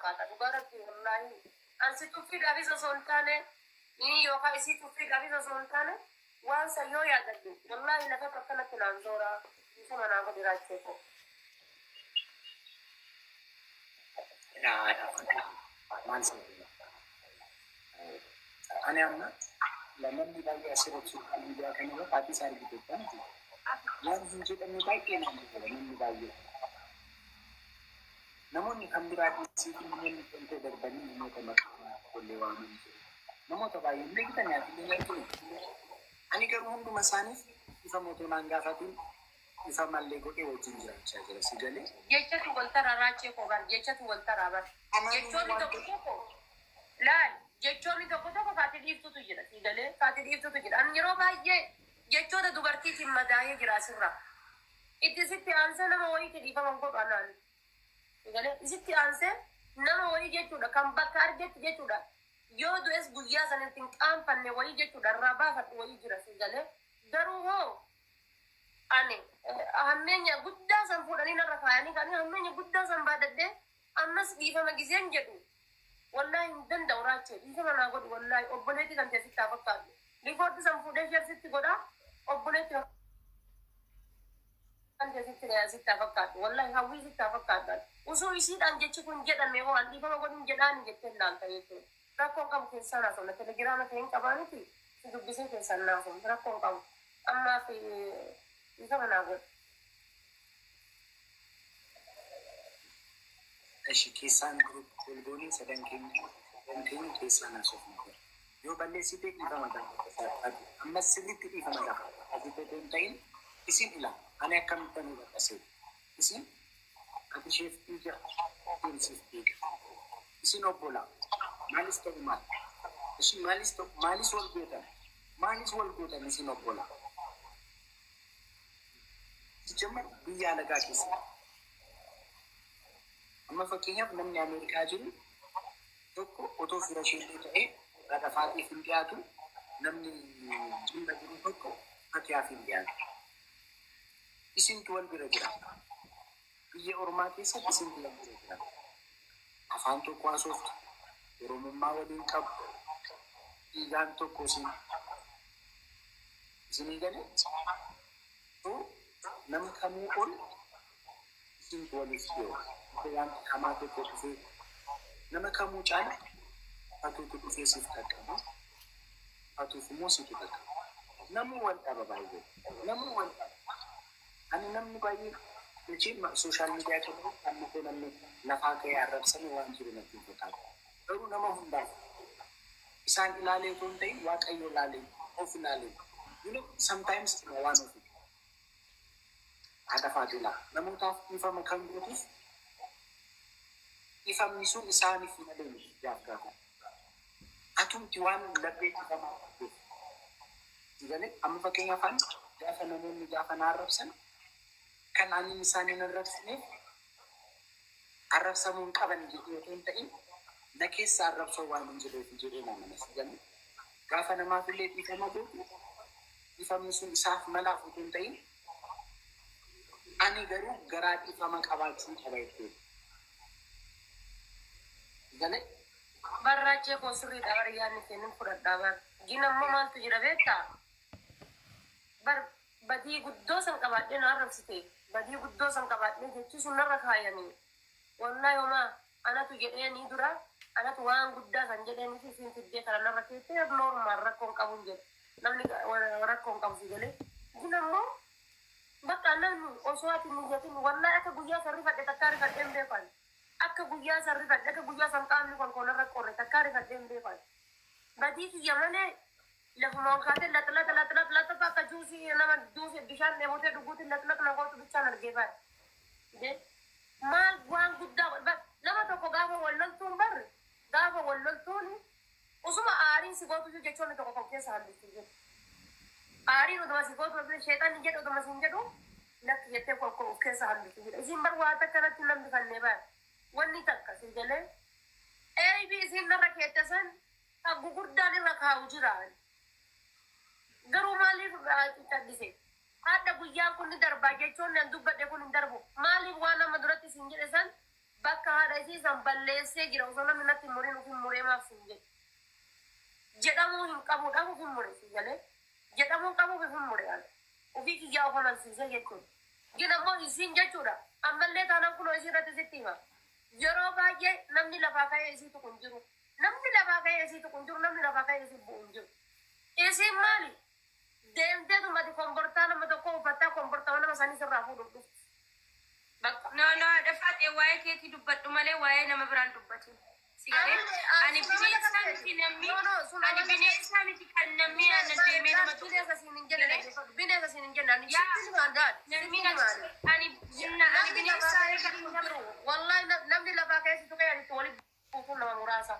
fakkaata dhugaarratti wallaahi ansi tuffii dhaabisa osoo hin taane ni yookaan isii tuffii dhaabisa osoo hin taane waan sayyoo yaadadhu wallaahi lafa akkanatti naan zoora isa manaa gadi raacheeko. Ani amma lammanni baay'ee asirratti miidiyaa kana irra faatii isaa argiteettan waan hin jedhamne baay'ee namni baay'ee namoonni kan biraatii fi namoonni wanta darbanii namoota maqaa kollee waamanii jiru. Namoota baay'ee illee gitan yaadillee arginu. Ani garuu hunduma isaaniif ifa mootummaan gaafatiin ifa mallee godhee wajjin jiraachaa jira si galee. Jechatu wal taraaraachee koo gar jechatu wal taraabar. Jechoonni tokko tokko laal jechoonni tokko tokko faati dhiiftutu jira si galee faati dhiiftutu jira. Ani yeroo baay'ee jechoota dubartiitiin madaa'ee jira asirra. Itti sitti aansee nama wayiitti dhiifaman godhu anaan. Si galee isitti aansee nama wayii jechuudha kan bakka argetti jechuudha. Yoo du'es guyyaa sanatti hin qaanfanne wayii jechuudha irraa baafadhu wayii jira si galee. Garuu hoo ani hammeenya guddaa san fuudhanii narra kaayanii kan hammeenya guddaa san baadadhee ammas dhiifama giseen jedhu wallahi hin danda'u raachee dhiifama naa godhu wallahi obboleetti kan teessitti haa fakkaatu. Riifoorti san fuudhee sheersitti godhaa obboleetti kan teessitti sitti haa fakkaatu wallahi hawwii sitti haa fakkaatu. Usuu isiidhaan jechi kun jedhame hoo an dhiifama godhuun jedhaani jettee ilaalta jechuudha. Rakkoon qabu keessaa naasofna telegiraama ta'een qabaaniti si dubbisee keessaan naasofna rakkoon qabu ammaaf isa manaa godhu. Eshi keessaan golgoolii sadan keenya keessaa naasofna godha. Yoo balleessitee dhiifama gaafa ammas sirriitti dhiifama gaafa asitee hin ta'in isin ilaala. Ani akkamittan hubadhasee isin ati isheef dhiiga deemsiif dhiiga isin obbolaa maalis ta'u maal isin maalis wal gootan isin obbolaa jemmer biyya alagaa keessa amma fakkeenyaaf namni Ameerikaa jiru tokko otoo fira ishee ta'ee radhafaatiif hin dhiyaatu namni jimma jiru tokko fakkiyaaf hin dhiyaatu. Isintu wal bira jira. Biyya ormaa keessatti isintu wal bira jira. Afaan tokko haasoftu, oromummaa waliin qabu, dhiigaan tokko isinii galee namni kamuu ol isintu waliif dhiyoo. Waan hamaa tokko dhufee nama kamuu caala fatuutu dhufee siif qaqqabu. Fatuuf immoo situ qaqqabu. Namuu wal dhaba baay'ee. Namuu wal dhaba. Ani namni baay'ee jechuun sooshaal miidiyaa kanarratti kan nuti namni lafaa ka'ee arrabsanii waan jiru natti fakkaata. Garuu nama hundaaf isaan ilaalee osoo hin ta'in waaqayyo ilaalee of ilaalee. Sometimes waan ofi haadha faatila namootaaf dhiifama kan gootuuf dhiifamni sun isaaniif hin adeemu jaafgaafa. Atumti waan laphee dhiifamaa gootu. Digalee amma fakkeenyaaf gaafa namoonni gaafa na arrabsan kan ani isaanii arrabsine arrabsamuun qaban jedhee otoo hin ta'in na keessa arrabsoo waan hin jireef jedhee nama nasigan gaafa namaaf illee dhiifama gootu dhiifamni sun isaaf malaaf otoo hin ta'in ani garuu garaa dhiifama qabaachuu qaba jechuudha. Galee barraachee koo sirriidha hariyaanni kennin fudhadhaa bar ginammoo maaltu jira beektaa bar badii guddoo san qabaadhee na arrabsite badii guddoo san qabaadhee jechuu sun narra kaayanii wallahi homaa anatu jedhee ni dura anatu waan guddaa san jedhee ni isin fiddee kana narra keessee normaal rakkoon qabuun jedhe namni rakkoon qabu si galee ginammoo bakka namni osoo ati mijatin wallahi akka guyyaa sarrifadhe takkaa rifadheen beekan akka guyyaa sarrifadhe akka guyyaa san qaamni konkolaataa qorre takkaa rifadheen beekan badii kiyya malee lafuma kaatee laxlaxa bakka juusii nama juusii bishaan dheebotee dhuguutiin laxlaxa nagootu bichaan argee baay'ee. Maal waan guddaa nama tokko gaafa walloltuun barre gaafa walloltuun usuma aariin si gootu jechuun tokko kan keessa hambisuu jiru. Aariin utuma si gootu sheexanni jedhu utuma siin jedhu lakki jettee kokko of keessa hambisuu jira. Isin bar waa takka irratti namni fannee baay'ee. Wanni takka si jalee eebii isin narra keetta san gurguddaan irra kaa'u jiraan. Garuu maaliif callisee haadha guyyaan kun ni darbaa jechuun nan dubbadhe kun hin darbu maaliif waan nama duratti isin jedhe san bakka haadha isii san balleessee jira osoo namni natti muriin ufin muree maaf sin jedhe jedhamuu hin qabu dhabu ufin mure si galee jedhamuu qabu ufin mure ala ufii kiyyaa of amansiisee jechuudha gina immoo isiin jechuudha ammallee taanaan kunoo isii irratti sitti hima yeroo baay'ee namni lafaa ka'ee isiitu kun jiru namni lafaa ka'ee isiitu kun jiru namni lafaa ka'ee isii bu'u hin jiru isiin maali deemtee tumati kombortaa nama tokko uffattaa kombortaa nama sanii sirraa fuudhuuf dhufti. No, dafate wae keti dubbadhu male wae nama biraan dubbatu. Sigale ani bineensa miti namni ani bineensa miti kan namni ana deemee nama bineensa siin hin jenne ani sitti maandaan ani bineensa wallahi namni lafaa keessatti ka'ee ani waliin buufuun nama muraasa.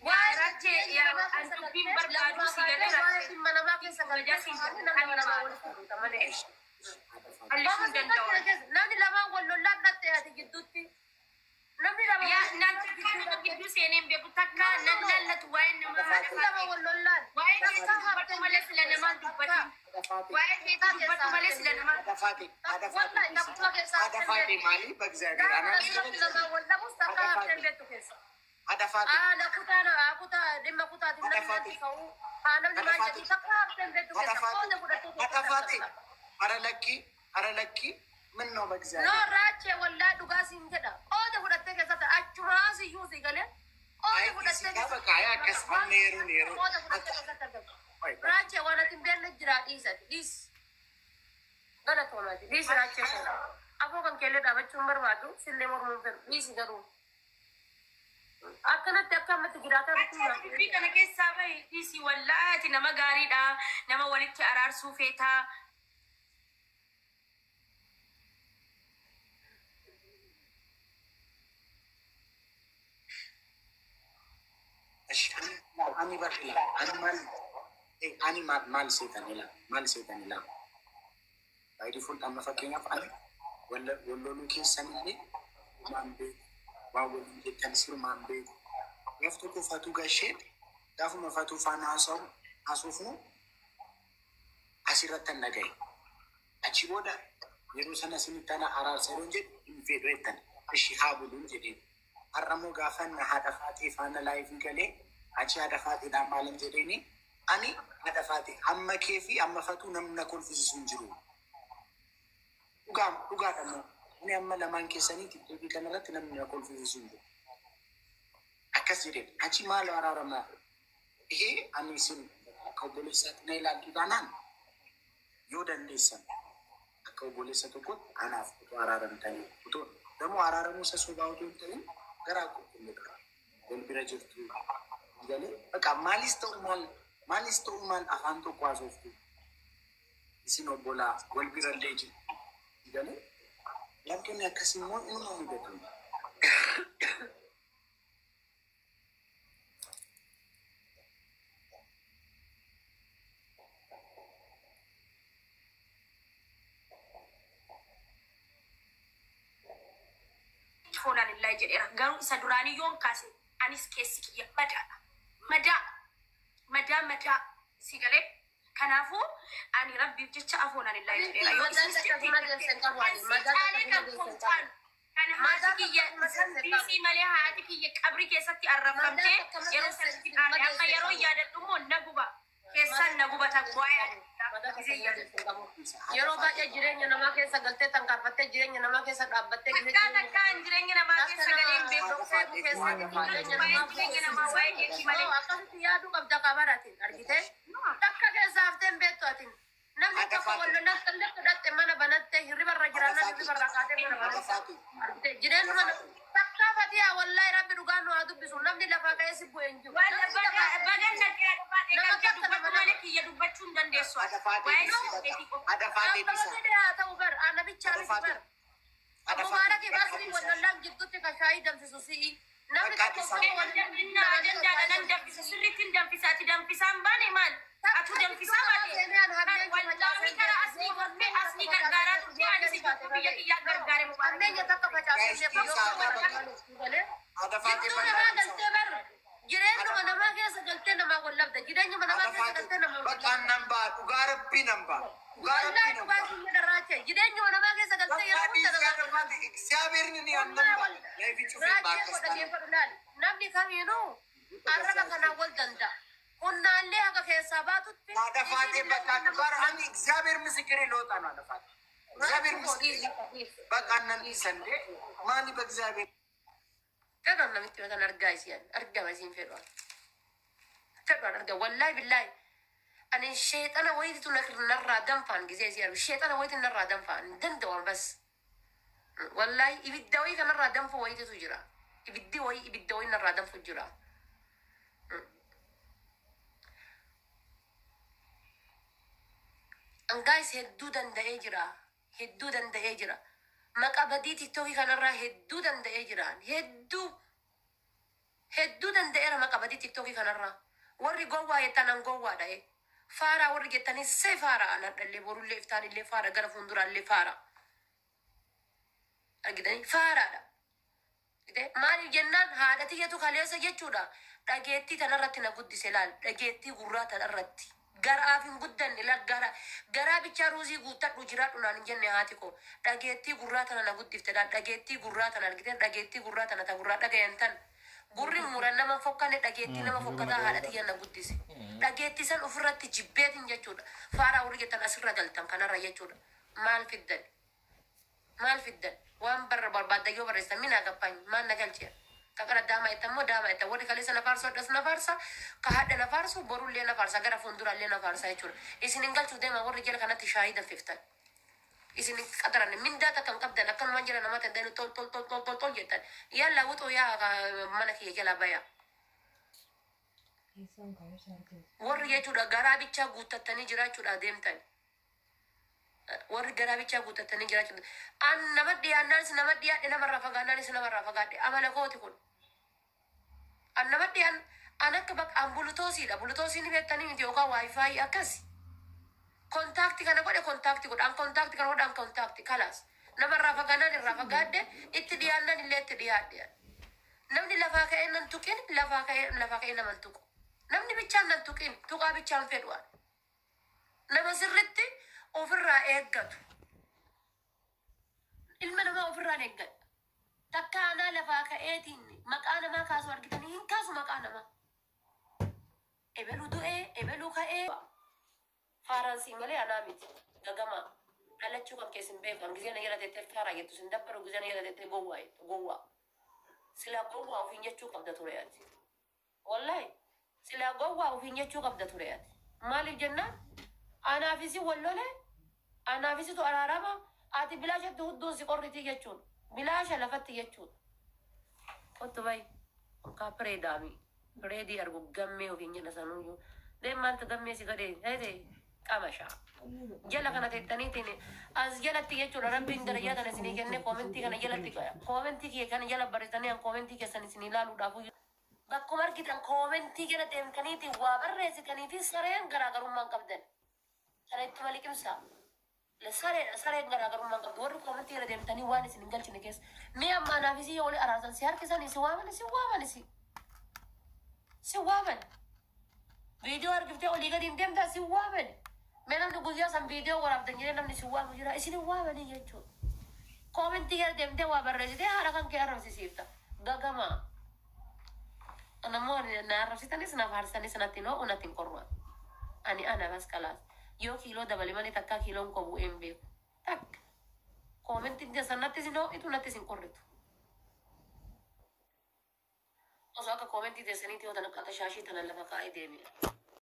Wae rache yaa an dubbiin barbaadu sigale rache mana maa keessa galja siin nama waliin fuudhuta malee. Namni lamaan wal lollaan dhatte ati gidduutti. Namni lamaan yaa natti kan gidduu seeneen beeku takka nan lallatu waa'ee nama namni lamaan wal lollaan. waa'ee keetii dubbatu malee sila namaan dubbatu. Waa'ee keetii dubbatu malee sila namaan Adafate. wallahi taphtuma keessaa Adafate maali bagzaagir namni lamaan wal dhabuus takka hafteen beektu keessa. Adafate. Kutaa dhimma kutaatiin namni ka'uu namni maal jedhii takka hafteen beektu keessa. Qooda fudhattee Adafate. Aralakki min no bagzaagir. No rache wallahi dhugaa siin jedha. Qooda fudhattee keessatti achumaa siyyuu si galee. Qooda fudhattee keessatti. Kaya akkas neeru. Qooda fudhattee keessatti argamu. Rache waan ati hin beekne jira dhiisati. Dhiis. Galatoomati. Dhiis rache sana. Afoo kan keellee dhaabachuun barbaadu sillee mormuun fedhu. Dhiisi garuu. Akkanatti akka ammatti jiraataa Achii dubbii kana keessaa bahi dhiisi wallahi ati nama gaariidha nama walitti araarsuu feetaa. Ani bakla. Ani mal seetanila. By default amma fakkeenyaaf ani walloluu keessanillee waan beeku. Waan waliin jettan sirmaan beeku. Gaaf tokko fatuu gashee gaafuma fatuu faana haasofnu asirratti nagaye. Achi booda yeroo sana sinitti ana araarsaruun jedhu hin fedhu jettan. Ishi haa buluun jedheen. Har'ammoo gaafanna haadha faatee faana laayifii galee achi haadha faateedhaan maalin jedheeni ani haadha faatee amma kee fi amma fatuu namni na kolfisiisu hin jiru. Dhugaadhamoo inni amma lamaan keessanii tiktookii kanarratti namni na kolfisiisu hin jiru. Akkas jedheen achi maal araaramaa ani isin akka obboleessaatti na ilaaltu taanaan yoo dandeessan akka obboleessa tokkotti anaaf utuu araaramtanii utuu dammoo araaramuu isa sobaa utuu hin ta'in garaa qulqulluudha. Wal bira jirtu galee bakka maalis ta'u maal afaan tokko haasoftu isin obbolaa wal bira illee jirtu galee wantoonni akkasii immoo inni mudatu. Foonaan illaa jedheera garuu isa duraanii yoon kaase anis keessi kiyya madaa si galee kanaafuu ani rabbiif jecha afoonaan illaa jedheera yoo kan haati kiyya sanbiisii malee haati kiyya qabri keessatti arrafamtee yeroo sanatti akka yeroo yaadadhu immoo na guba keessan na gubata yeroo baay'ee jireenya namaa keessa galtee tankaarfattee jireenya namaa keessa dhaabbattee jireenya namaa keessa galeen jireenya namaa waa'ee keetii malee akkasitti yaaduu qabda qabaratiin argitee takka keessa hafteen beektu atiin namni tokko wallolaa kallee fudhatte mana banattee hirribarra jiraanna hirribarra kaatee mana banatte argitee jireenya mana takka fatiyaa wallahi rabbi dhugaan nu haa dubbisu namni lafaa ka'ee si bu'ee hin jiru. Bagan naqee adafaa dubbatu malee kiyya dubbachuu hin dandeessu. Ta'u bar anabichaa bar Mubarak basri wallolaan jidduutti kan shaayii danfisu si'i. Namni tokko nan danfisa sirriitti danfisaati danfisaan baane maal? Atu danfisaa baate. Wallahi kara asii gortee asii gargaaraa turte ani si tokko biyya kiyyaa gargaare Mubarak. Anneenya takka facaasee jireenya namaa keessa galtee namaa wallabda jireenya namaa keessa galtee namaa bakkaan nambaa dhugaa rabbii nambaa. Wallahi dhugaa siin jedharraache jireenya namaa keessa galtee yeroo hunda namaa እግዚአብሔርን እኔ ያምናል ለቪቹ namni kamiinuu arraba kana wal danda'a. Hunnaallee akka keessaa baatutti አደፋቴ በቃ ባራን እግዚአብሔር ምስክሬ ለወጣ ነው አደፋቴ እግዚአብሔር ምስክሬ በቃ እናንተ ሰንዴ ማን በእግዚአብሔር ከደም ለምት ወተን አርጋይሲያን አርጋባሲን ፈዷል ፈዷል አርጋ ወላሂ ቢላሂ እኔ ሸይጣን ወይቱ ነራ ደንፋን ጊዜ ሲያሩ ሸይጣን ወይቱ ነራ ደንፋን ደንደዋል በስ ወላሂ ይብዳዊ ከነራ ደንፎ ወይቱ ጅራ ይብዳዊ ነራ ደንፎ ጅራ Guys, hedduu danda'ee jira. Maqaa badii TikTokii kanarraa hedduu danda'ee jira. Hedduu danda'eera maqaa badii TikTokii kanarraa. Warri gowwaa jettan an gowwaadha. Faaraa warri jettanii see faaraa anadhallee borullee iftaanillee faara gara fuulduraallee faara. Argitanii faaraadha. Maaliif jennaan haadha tiyyatu kaleessa jechuudha. Dhageettii tanarratti na guddise laal. Dhageettii gurraa tanarratti. Garaafin guddan ila garaa bichaa ruuzii guuttadhu jiraadhu naan hin jenne haati koo dhageettii gurraa tana na guddifte dhageettii gurraa tana argite dhageettii gurraa tana ta gurraa dhagayan tan gurri muran nama fokkane dhageettii nama fokkataa haadha tiyyan na guddise dhageettii san ofirratti jibbeetin jechuudha faaraa warri jettan asirra galtan kanarra jechuudha maal fiddan waan barbaaddayyoo barreessan minaa gabbaany maal na galchee kakara dama itammo dama ita wori kale sana farso das na farsa ka hadda na farso borul le na farsa gara fundura le na farsa e chur isin ingal chu dema wori gel kanati shahida fiftan isin qadaran min data kan qabda na kan manjira na mata den tol yetan yalla wuto ya manaki gela baya wori ye chu da gara bicha gutatani jira chu da demtan wori gara bicha gutatani jira chu an namadi anan namadi ya na marra fagana ni na marra fagade amala koti kun annamatti anakka bak ambulutosiidha bulutosiin beektanii miti yookaan waayifaayi akkasi kontaakti kana godhe kontaakti godhe an kontaakti kana godhe an kontaakti kalaas namarraa fagaanaan irraa fagaadde itti dhiyaannan illee itti dhiyaadhe namni lafaa ka'ee nan tuqin lafaa ka'ee naman tuqu namni bichaan nan tuqin tuqaa bichaan fedhuan nama sirritti ofirraa eeggatu ilma namaa ofirraan eeggatu takka anaa lafaa ka'eetiin maqaa namaa kaasu argitanii hin kaasu maqaa namaa ebelu du'ee ebelu ka'ee faaransii malee anaa miti gagamaa dhalachuu kan keessin beekan gisee na jala tettee faaraa jettu sin dabbaru gisee na jala tettee gowwaa jettu gowwaa silaa gowwaa ofiin jechuu qabda ture ati wallahi silaa gowwaa ofiin jechuu qabda ture ati maaliif jennaan anaafisi wallole anaafisitu araarama ati bilaashatti hudduun si qorritii jechuun bilaasha lafatti jechuun Otto bai, ka predami, predi argu gamme ofiin jenna sanuyyuu. Deemaaltu gammee si godhee, hete qamashaa. Jala kana teettaniitiin as jalatti jechuudha rabbiin darajaa kana isinii kenne koomentii kana jalatti koomentii kee kana jala barreessanii an koomentii keessan isinii ilaaluudhaaf bakkuma argitan koomentii jala deemtaniitiin waa barreessitaniitiin sareen garaagarummaan qabdan. Sareetti maliqimsaa. Sareen garaagarummaan qabdu warri koomentii jala deemtanii waan isin hin galchine keessa. Mee amma anaafisii yoo araarsan si harkisanii si waaman. Viidiyoo argiftee olii gadi hin deemtaa si waaman. Mee namni guyyaa san viidiyoo waraabdan jedhee namni si waamu jira isin waamanii jechuudha. Koomentii jala deemtee waa barreessitee haadha kan kee arrabsiisiifta. Gagamaa. Anammoo na arrabsitanis naaf haarsanis natti noo unatti hin qorruan. Ani bas kalaas. Yoo kiiloo dabale malee takkaa kiiloon koo bu'ee hin beeku. Takka. Koomentiin keessan natti sinoo itu natti sin qorritu. Osoo akka koomentii teessaniitii yoo tan akka shaashii tanan lafa kaa'ee deemee.